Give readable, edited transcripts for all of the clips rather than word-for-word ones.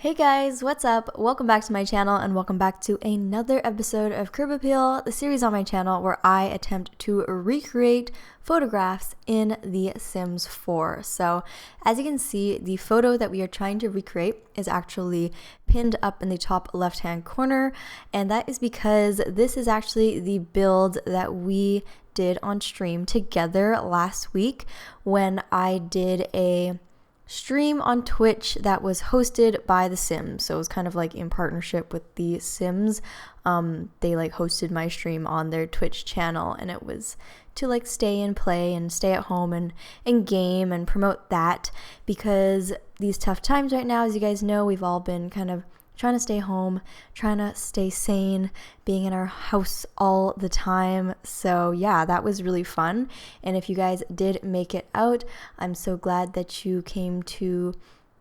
Hey guys, what's up? Welcome back to my channel and welcome back to another episode of Curb Appeal, the series on my channel where I attempt to recreate photographs in The Sims 4. So as you can see, the photo that we are trying to recreate is actually pinned up in the top left-hand corner, and that is because this is actually the build that we did on stream together last week when I did a stream on Twitch that was hosted by The Sims. So it was kind of like in partnership with The Sims. They like hosted my stream on their Twitch channel, and it was to like stay and play and stay at home and game and promote that, because these tough times right now, as you guys know, we've all been kind of trying to stay home, trying to stay sane, being in our house all the time. So yeah, that was really fun. And if you guys did make it out, I'm so glad that you came to,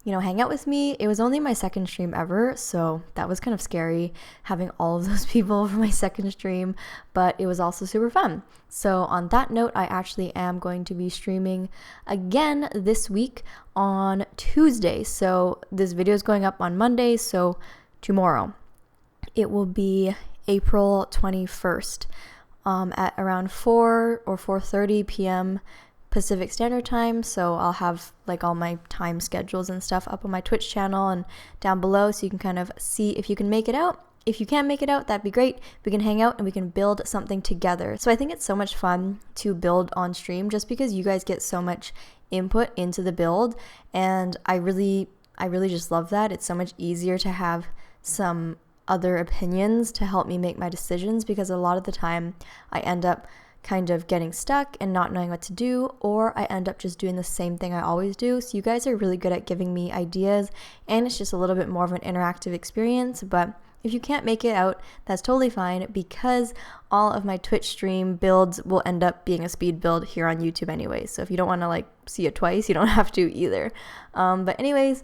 hang out with me. It was only my second stream ever, so that was kind of scary having all of those people for my second stream, but it was also super fun. So on that note, I actually am going to be streaming again this week on Tuesday. So this video is going up on Monday, so tomorrow it will be April 21st at around 4 or 4:30 p.m. Pacific Standard Time. So I'll have like all my time schedules and stuff up on my Twitch channel and down below, so you can kind of see if you can make it out. If you can't make it out, that'd be great. We can hang out and we can build something together. So I think it's so much fun to build on stream just because you guys get so much input into the build, and I really just love that. It's so much easier to have some other opinions to help me make my decisions, because a lot of the time I end up kind of getting stuck and not knowing what to do, or I end up just doing the same thing I always do. So you guys are really good at giving me ideas, and it's just a little bit more of an interactive experience. But if you can't make it out, that's totally fine, because all of my Twitch stream builds will end up being a speed build here on YouTube anyway. So if you don't want to like see it twice, you don't have to either. But anyways,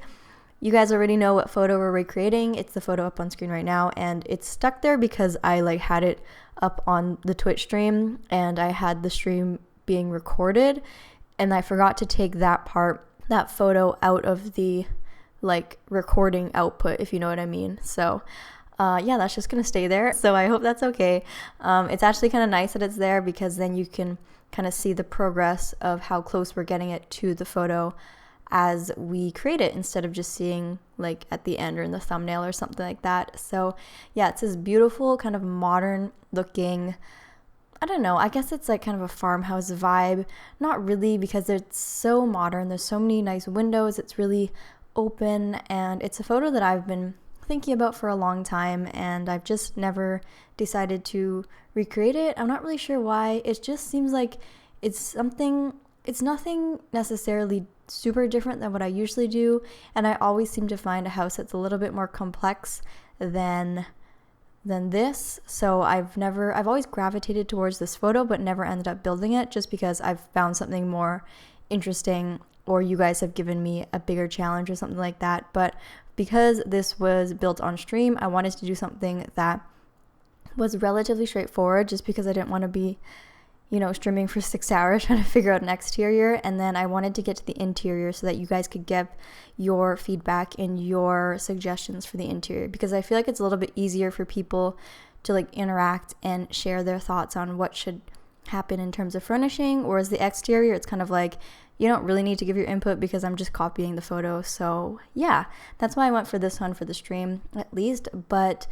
you guys already know what photo we're recreating. It's the photo up on screen right now, and it's stuck there because I like had it up on the Twitch stream and I had the stream being recorded, and I forgot to take that photo out of the like recording output, if you know what I mean. So yeah, that's just gonna stay there. So I hope that's okay. It's actually kind of nice that it's there, because then you can kind of see the progress of how close we're getting it to the photo as we create it, instead of just seeing like at the end or in the thumbnail or something like that. So yeah, it's this beautiful kind of modern looking, I don't know, I guess it's like kind of a farmhouse vibe. Not really, because it's so modern. There's so many nice windows. It's really open, and it's a photo that I've been thinking about for a long time, and I've just never decided to recreate it. I'm not really sure why. It just seems like it's nothing necessarily super different than what I usually do, and I always seem to find a house that's a little bit more complex than this. So I've always gravitated towards this photo but never ended up building it, just because I've found something more interesting, or you guys have given me a bigger challenge or something like that. But because this was built on stream, I wanted to do something that was relatively straightforward, just because I didn't want to be streaming for 6 hours trying to figure out an exterior. And then I wanted to get to the interior so that you guys could give your feedback and your suggestions for the interior, because I feel like it's a little bit easier for people to like interact and share their thoughts on what should happen in terms of furnishing. Whereas the exterior, it's kind of like you don't really need to give your input because I'm just copying the photo. So yeah, that's why I went for this one for the stream at least. But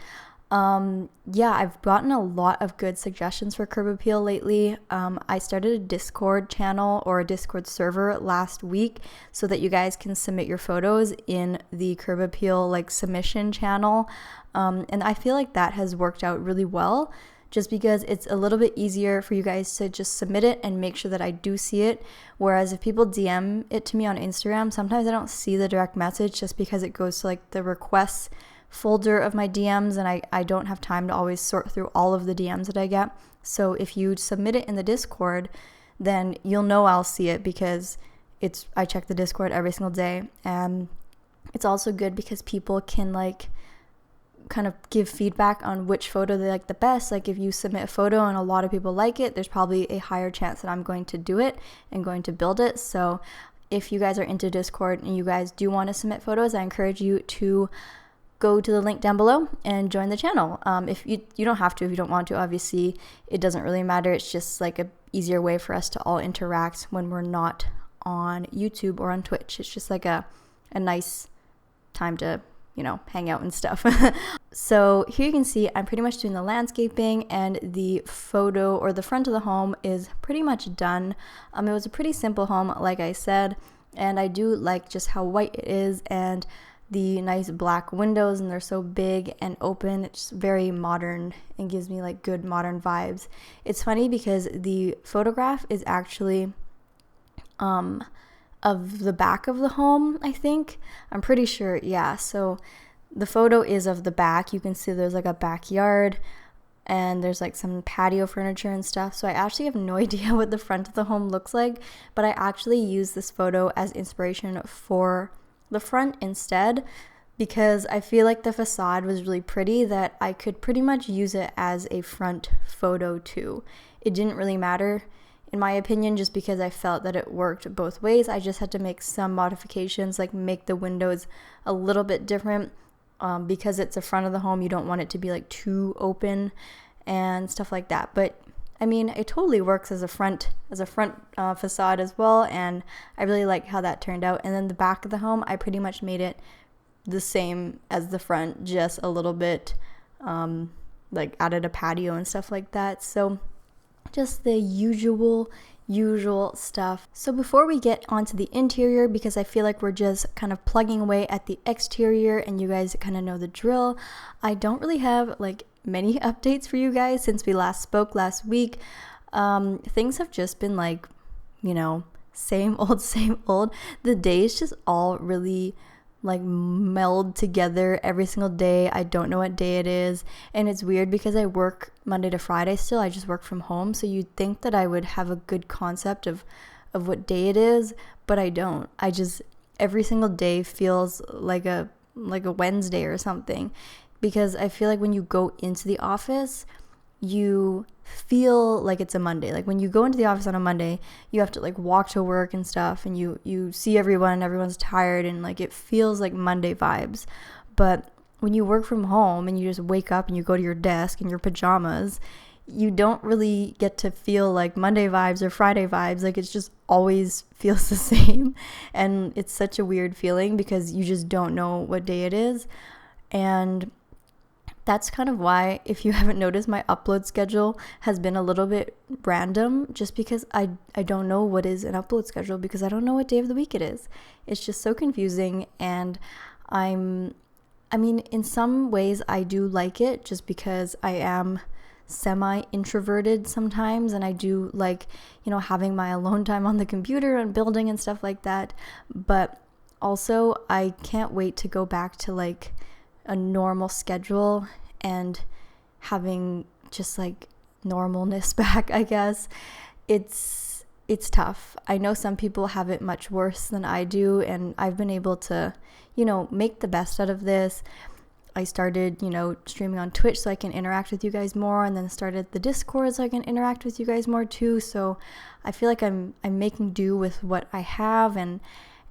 yeah, I've gotten a lot of good suggestions for Curb Appeal lately. I started a Discord channel or a Discord server last week so that you guys can submit your photos in the Curb Appeal like submission channel. And I feel like that has worked out really well, just because it's a little bit easier for you guys to just submit it and make sure that I do see it. Whereas if people DM it to me on Instagram, sometimes I don't see the direct message just because it goes to like the requests folder of my DMs, and I don't have time to always sort through all of the DMs that I get. So if you submit it in the Discord, then you'll know I'll see it, because I check the Discord every single day. And it's also good because people can like kind of give feedback on which photo they like the best. Like if you submit a photo and a lot of people like it, there's probably a higher chance that I'm going to do it and going to build it. So if you guys are into Discord and you guys do want to submit photos, I encourage you to go to the link down below and join the channel. If you don't have to if you don't want to, obviously it doesn't really matter. It's just like a easier way for us to all interact when we're not on YouTube or on Twitch. It's just like a nice time to, you know, hang out and stuff. So here you can see I'm pretty much doing the landscaping, and the photo or the front of the home is pretty much done. It was a pretty simple home, like I said, and I do like just how white it is and the nice black windows, and they're so big and open. It's very modern and gives me like good modern vibes. It's funny because the photograph is actually of the back of the home, I think. I'm pretty sure, yeah. So the photo is of the back. You can see there's like a backyard and there's like some patio furniture and stuff. So I actually have no idea what the front of the home looks like, but I actually used this photo as inspiration for the front instead, because I feel like the facade was really pretty that I could pretty much use it as a front photo too. It didn't really matter in my opinion, just because I felt that it worked both ways. I just had to make some modifications, like make the windows a little bit different, because it's the front of the home. You don't want it to be like too open and stuff like that. But I mean, it totally works as a front facade as well, and I really like how that turned out. And then the back of the home, I pretty much made it the same as the front, just a little bit like added a patio and stuff like that. So just the usual stuff. So before we get onto the interior, because I feel like we're just kind of plugging away at the exterior and you guys kind of know the drill, I don't really have like many updates for you guys since we last spoke last week. Things have just been like, you know, same old. The days just all really like meld together every single day. I don't know what day it is, and it's weird because I work Monday to Friday still. I just work from home, so you'd think that I would have a good concept of what day it is, but I don't. I just, every single day feels like a Wednesday or something, because I feel like when you go into the office, you feel like it's a Monday. Like when you go into the office on a Monday, you have to like walk to work and stuff, and you see everyone and everyone's tired, and like it feels like Monday vibes. But when you work from home and you just wake up and you go to your desk in your pajamas, you don't really get to feel like Monday vibes or Friday vibes. Like it's just always feels the same, and it's such a weird feeling because you just don't know what day it is. And that's kind of why, if you haven't noticed, my upload schedule has been a little bit random, just because I don't know what is an upload schedule, because I don't know what day of the week it is. It's just so confusing, and I mean, in some ways I do like it, just because I am semi-introverted sometimes, and I do like, you know, having my alone time on the computer and building and stuff like that. But also I can't wait to go back to like a normal schedule and having just like normalness back, I guess. It's tough. I know some people have it much worse than I do, and I've been able to, you know, make the best out of this. I started, you know, streaming on Twitch so I can interact with you guys more, and then started the Discord so I can interact with you guys more too. So I feel like I'm making do with what I have, and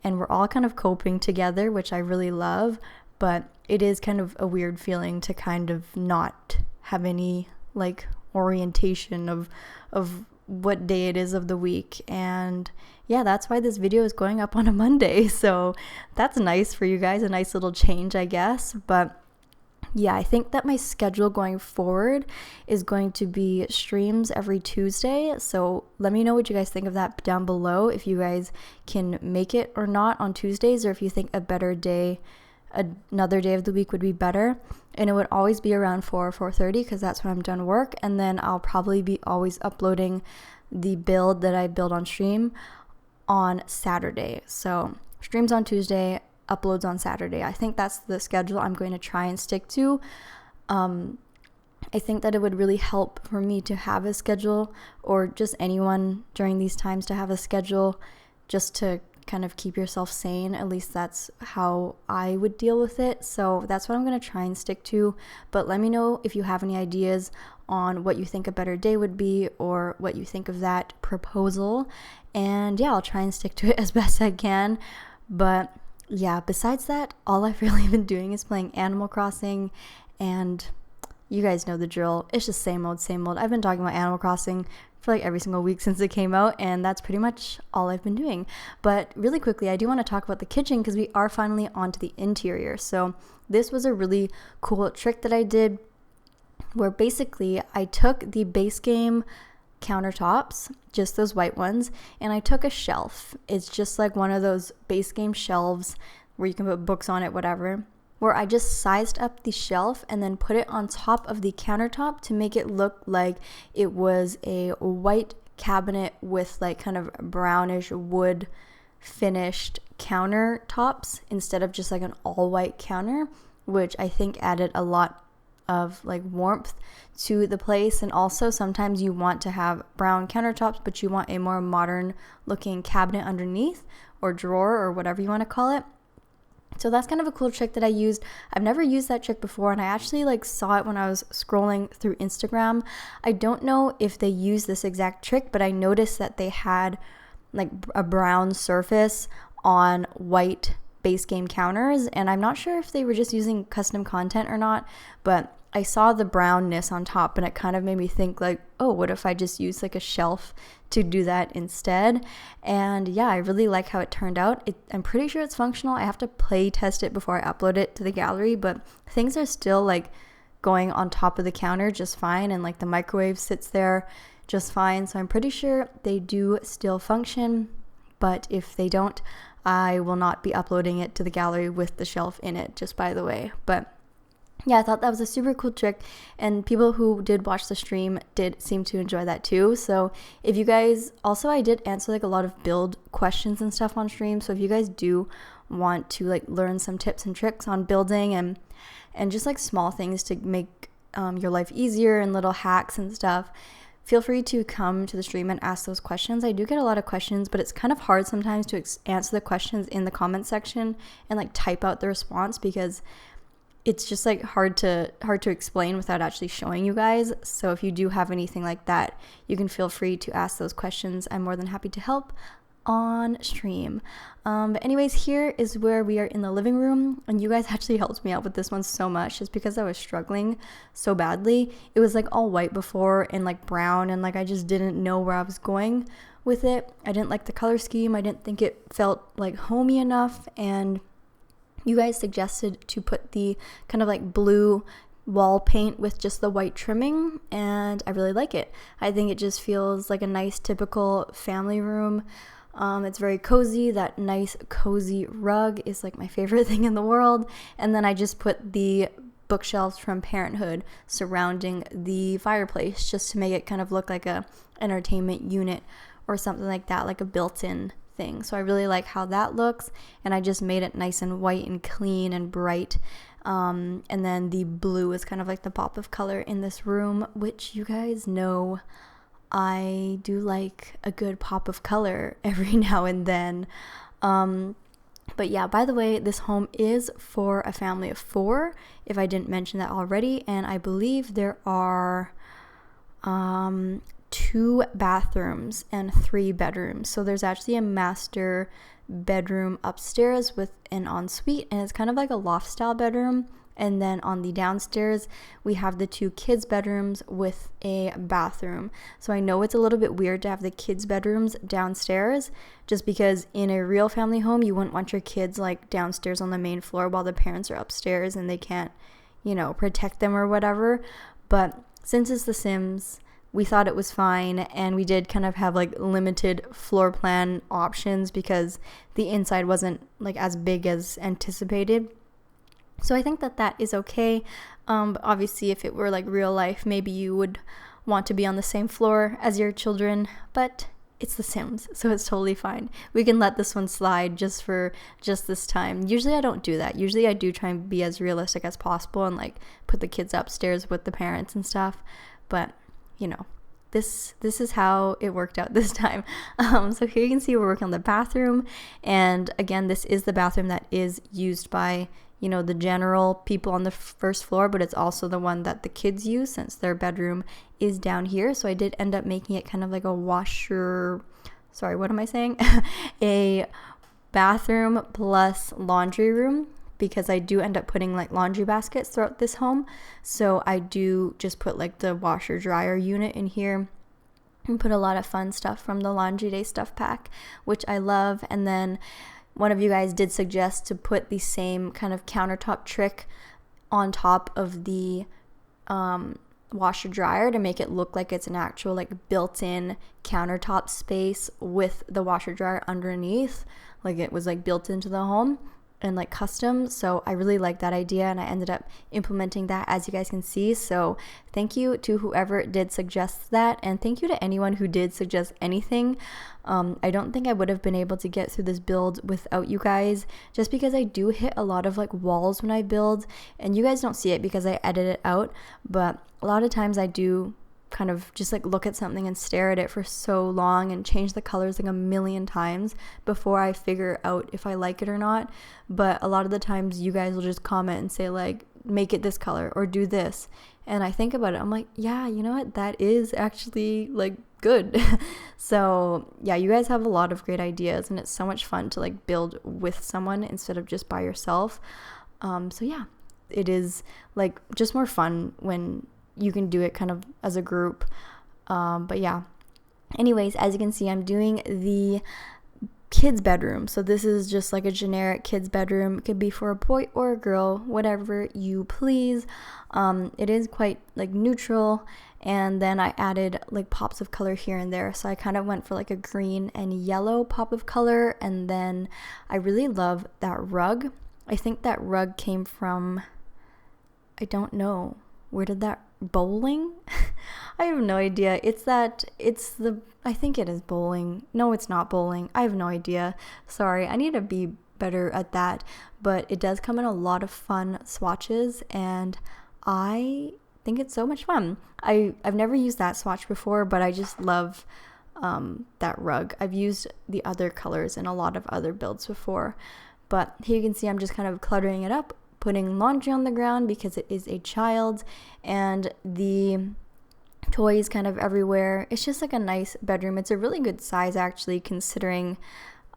we're all kind of coping together, which I really love. But it is kind of a weird feeling to kind of not have any like orientation of what day it is of the week. And yeah, that's why this video is going up on a Monday. So that's nice for you guys, a nice little change, I guess. But yeah, I think that my schedule going forward is going to be streams every Tuesday. So let me know what you guys think of that down below, if you guys can make it or not on Tuesdays, or if you think another day of the week would be better. And it would always be around 4:30, because that's when I'm done work. And then I'll probably be always uploading the build that I build on stream on Saturday. So streams on Tuesday, uploads on Saturday. I think that's the schedule I'm going to try and stick to. I think that it would really help for me to have a schedule, or just anyone during these times to have a schedule, just to kind of keep yourself sane. At least that's how I would deal with it. So that's what I'm going to try and stick to. But let me know if you have any ideas on what you think a better day would be or what you think of that proposal. And yeah, I'll try and stick to it as best I can. But yeah, besides that, all I've really been doing is playing Animal Crossing, and you guys know the drill. It's just same old, same old. I've been talking about Animal Crossing for like every single week since it came out, and that's pretty much all I've been doing. But really quickly, I do want to talk about the kitchen because we are finally onto the interior. So this was a really cool trick that I did where basically I took the base game countertops, just those white ones, and I took a shelf. It's just like one of those base game shelves where you can put books on it, whatever, where I just sized up the shelf and then put it on top of the countertop to make it look like it was a white cabinet with like kind of brownish wood finished countertops instead of just like an all white counter, which I think added a lot of like warmth to the place. And also sometimes you want to have brown countertops, but you want a more modern looking cabinet underneath or drawer or whatever you want to call it. So that's kind of a cool trick that I used. I've never used that trick before, and I actually like saw it when I was scrolling through Instagram. I don't know if they used this exact trick, but I noticed that they had like a brown surface on white base game counters, and I'm not sure if they were just using custom content or not, but I saw the brownness on top and it kind of made me think like, oh, what if I just use like a shelf to do that instead? And yeah, I really like how it turned out. I'm pretty sure it's functional. I have to play test it before I upload it to the gallery, but things are still like going on top of the counter just fine, and like the microwave sits there just fine. So I'm pretty sure they do still function, but if they don't, I will not be uploading it to the gallery with the shelf in it, just by the way. But yeah, I thought that was a super cool trick, and people who did watch the stream did seem to enjoy that too. So if you guys, also I did answer like a lot of build questions and stuff on stream, so if you guys do want to like learn some tips and tricks on building and just like small things to make your life easier and little hacks and stuff, feel free to come to the stream and ask those questions. I do get a lot of questions, but it's kind of hard sometimes to answer the questions in the comment section and like type out the response, because it's just like hard to explain without actually showing you guys. So if you do have anything like that, you can feel free to ask those questions. I'm more than happy to help on stream. But anyways, here is where we are in the living room, and you guys actually helped me out with this one so much just because I was struggling so badly. It was like all white before and like brown, and like I just didn't know where I was going with it. I didn't like the color scheme. I didn't think it felt like homey enough, and you guys suggested to put the kind of like blue wall paint with just the white trimming, and I really like it. I think it just feels like a nice typical family room. It's very cozy. That nice cozy rug is like my favorite thing in the world. And then I just put the bookshelves from Parenthood surrounding the fireplace just to make it kind of look like a entertainment unit or something like that, like a built-in thing. So I really like how that looks, and I just made it nice and white and clean and bright. And then the blue is kind of like the pop of color in this room, which you guys know I do like a good pop of color every now and then. But yeah, by the way, this home is for a family of 4, if I didn't mention that already, and I believe there are 2 bathrooms and 3 bedrooms. So there's actually a master bedroom upstairs with an ensuite, and it's kind of like a loft style bedroom. And then on the downstairs, we have the 2 kids' bedrooms with a bathroom. So I know it's a little bit weird to have the kids' bedrooms downstairs, just because in a real family home, you wouldn't want your kids like downstairs on the main floor while the parents are upstairs and they can't, protect them or whatever. But since it's The Sims, we thought it was fine, and we did kind of have like limited floor plan options because the inside wasn't like as big as anticipated. So I think that is okay. But obviously, if it were like real life, maybe you would want to be on the same floor as your children, but it's The Sims, so it's totally fine. We can let this one slide just this time. Usually I don't do that. Usually I do try and be as realistic as possible and like put the kids upstairs with the parents and stuff. But, this is how it worked out this time. So here you can see we're working on the bathroom, and again, this is the bathroom that is used by, you know, the general people on the first floor, but it's also the one that the kids use since their bedroom is down here. So I did end up making it kind of like a a bathroom plus laundry room, because I do end up putting like laundry baskets throughout this home. So I do just put like the washer dryer unit in here and put a lot of fun stuff from the Laundry Day stuff pack, which I love. And then one of you guys did suggest to put the same kind of countertop trick on top of the washer dryer to make it look like it's an actual like built-in countertop space with the washer dryer underneath, like it was like built into the home and like custom. So I really like that idea, and I ended up implementing that, as you guys can see. So thank you to whoever did suggest that, and thank you to anyone who did suggest anything. I don't think I would have been able to get through this build without you guys, just because I do hit a lot of like walls when I build, and you guys don't see it because I edit it out, but a lot of times I do kind of just like look at something and stare at it for so long and change the colors like a million times before I figure out if I like it or not. But a lot of the times you guys will just comment and say like, make it this color or do this, and I think about it, I'm like, yeah, you know what, that is actually like good. So yeah, you guys have a lot of great ideas, and it's so much fun to like build with someone instead of just by yourself. So yeah, it is like just more fun when you can do it kind of as a group. But yeah, anyways, as you can see, I'm doing the kids bedroom. So this is just like a generic kids bedroom. It could be for a boy or a girl, whatever you please. It is quite like neutral, and then I added like pops of color here and there. So I kind of went for like a green and yellow pop of color, and then I really love that rug. I think that rug came from, I don't know, where did that, bowling? I have no idea. I think it is bowling. No, it's not bowling. I have no idea. Sorry, I need to be better at that. But it does come in a lot of fun swatches, and I think it's so much fun. I've never used that swatch before, but I just love that rug. I've used the other colors in a lot of other builds before. But here you can see I'm just kind of cluttering it up, putting laundry on the ground because it is a child, and the toys kind of everywhere. It's just like a nice bedroom. It's a really good size actually, considering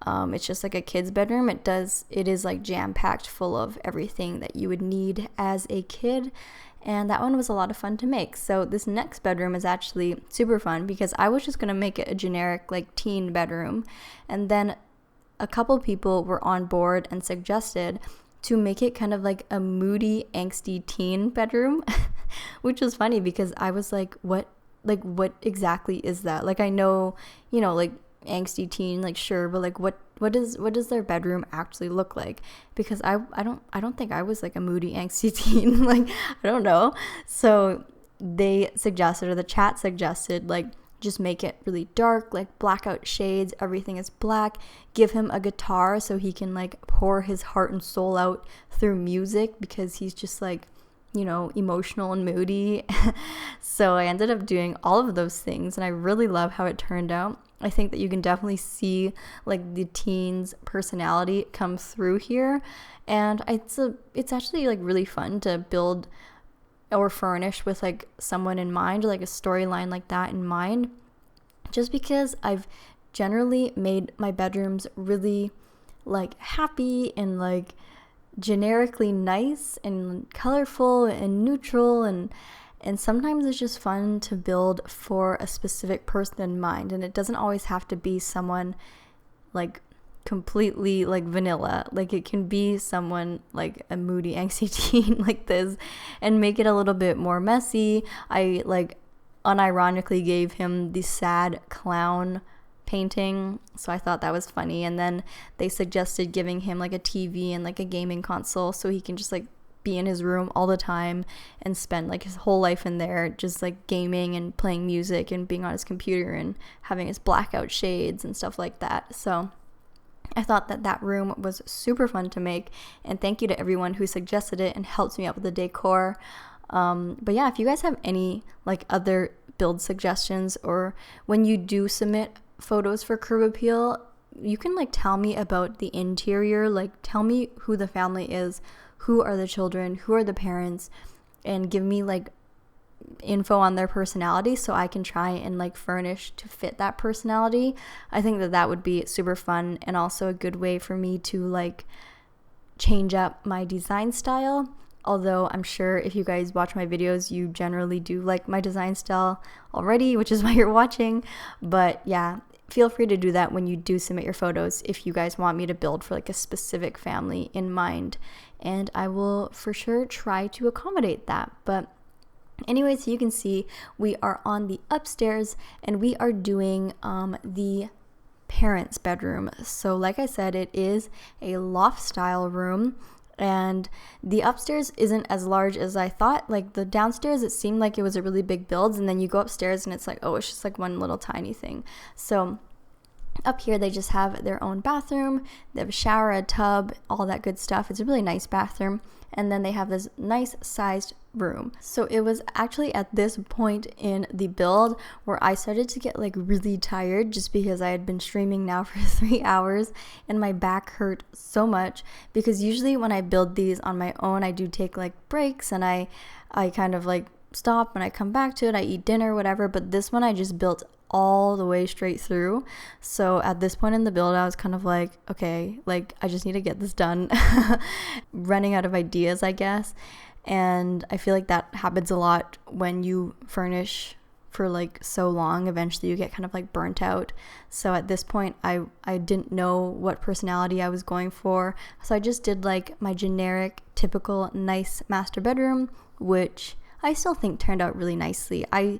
it's just like a kid's bedroom. It is like jam-packed full of everything that you would need as a kid, and that one was a lot of fun to make. So this next bedroom is actually super fun because I was just going to make it a generic like teen bedroom, and then a couple people were on board and suggested to make it kind of like a moody, angsty teen bedroom, which was funny because I was like, what exactly is that? Like, I know, you know, like angsty teen, like sure, but like what does their bedroom actually look like? Because I don't think I was like a moody, angsty teen. Like, I don't know. So they suggested, or the chat suggested, like, just make it really dark, like blackout shades, everything is black, give him a guitar so he can like pour his heart and soul out through music because he's just like, you know, emotional and moody. So I ended up doing all of those things, and I really love how it turned out. I think that you can definitely see like the teen's personality come through here, and it's actually like really fun to build or furnish with like someone in mind, or like a storyline like that in mind, just because I've generally made my bedrooms really like happy and like generically nice and colorful and neutral, and sometimes it's just fun to build for a specific person in mind, and it doesn't always have to be someone like completely like vanilla. Like, it can be someone like a moody, angsty teen like this, and make it a little bit more messy. I like unironically gave him the sad clown painting, so I thought that was funny. And then they suggested giving him like a TV and like a gaming console so he can just like be in his room all the time and spend like his whole life in there just like gaming and playing music and being on his computer and having his blackout shades and stuff like that. So I thought that room was super fun to make, and thank you to everyone who suggested it and helped me out with the decor. But yeah, if you guys have any like other build suggestions, or when you do submit photos for Curb Appeal, you can like tell me about the interior, like tell me who the family is, who are the children, who are the parents, and give me like info on their personality so I can try and like furnish to fit that personality. I think that that would be super fun, and also a good way for me to like change up my design style. Although I'm sure if you guys watch my videos, you generally do like my design style already, which is why you're watching. But yeah, feel free to do that when you do submit your photos if you guys want me to build for like a specific family in mind, and I will for sure try to accommodate that. But anyway, so you can see we are on the upstairs and we are doing the parents' bedroom. So like I said, it is a loft style room, and the upstairs isn't as large as I thought. Like the downstairs, it seemed like it was a really big build, and then you go upstairs and it's like, oh, it's just like one little tiny thing. So up here, they just have their own bathroom. They have a shower, a tub, all that good stuff. It's a really nice bathroom. And then they have this nice sized room. So it was actually at this point in the build where I started to get like really tired, just because I had been streaming now for 3 hours and my back hurt so much, because usually when I build these on my own, I do take like breaks and I kind of like stop and I come back to it, I eat dinner, whatever. But this one I just built all the way straight through. So at this point in the build, I was kind of like, okay, like I just need to get this done. Running out of ideas, I guess. And I feel like that happens a lot when you furnish for like so long. Eventually you get kind of like burnt out. So at this point I didn't know what personality I was going for, so I just did like my generic typical nice master bedroom, which I still think turned out really nicely. I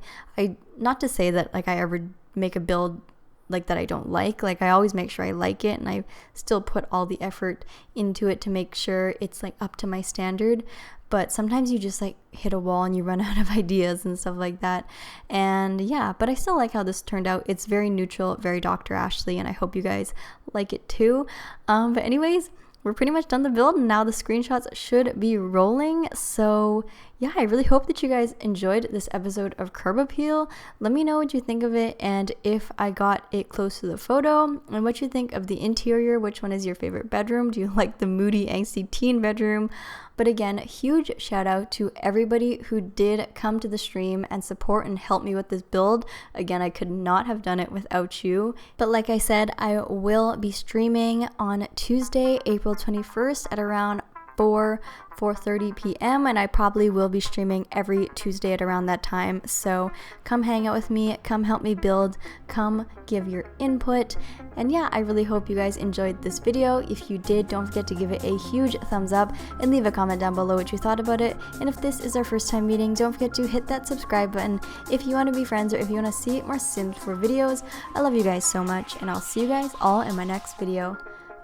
not to say that like I ever make a build like that I don't like I always make sure I like it, and I still put all the effort into it to make sure it's like up to my standard. But sometimes you just like hit a wall and you run out of ideas and stuff like that. And yeah, but I still like how this turned out. It's very neutral, very Dr. Ashley, and I hope you guys like it too. But anyways, we're pretty much done the build, and now the screenshots should be rolling. So yeah, I really hope that you guys enjoyed this episode of Curb Appeal. Let me know what you think of it, and if I got it close to the photo, and what you think of the interior. Which one is your favorite bedroom? Do you like the moody, angsty teen bedroom? But again, huge shout out to everybody who did come to the stream and support and help me with this build. Again, I could not have done it without you. But like I said, I will be streaming on Tuesday, April 21st at around 4:30 p.m. and I probably will be streaming every Tuesday at around that time. So come hang out with me, come help me build, come give your input. And yeah, I really hope you guys enjoyed this video. If you did, don't forget to give it a huge thumbs up and leave a comment down below what you thought about it. And if this is our first time meeting, don't forget to hit that subscribe button if you want to be friends, or if you want to see more Sims 4 videos. I love you guys so much, and I'll see you guys all in my next video.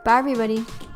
Bye everybody!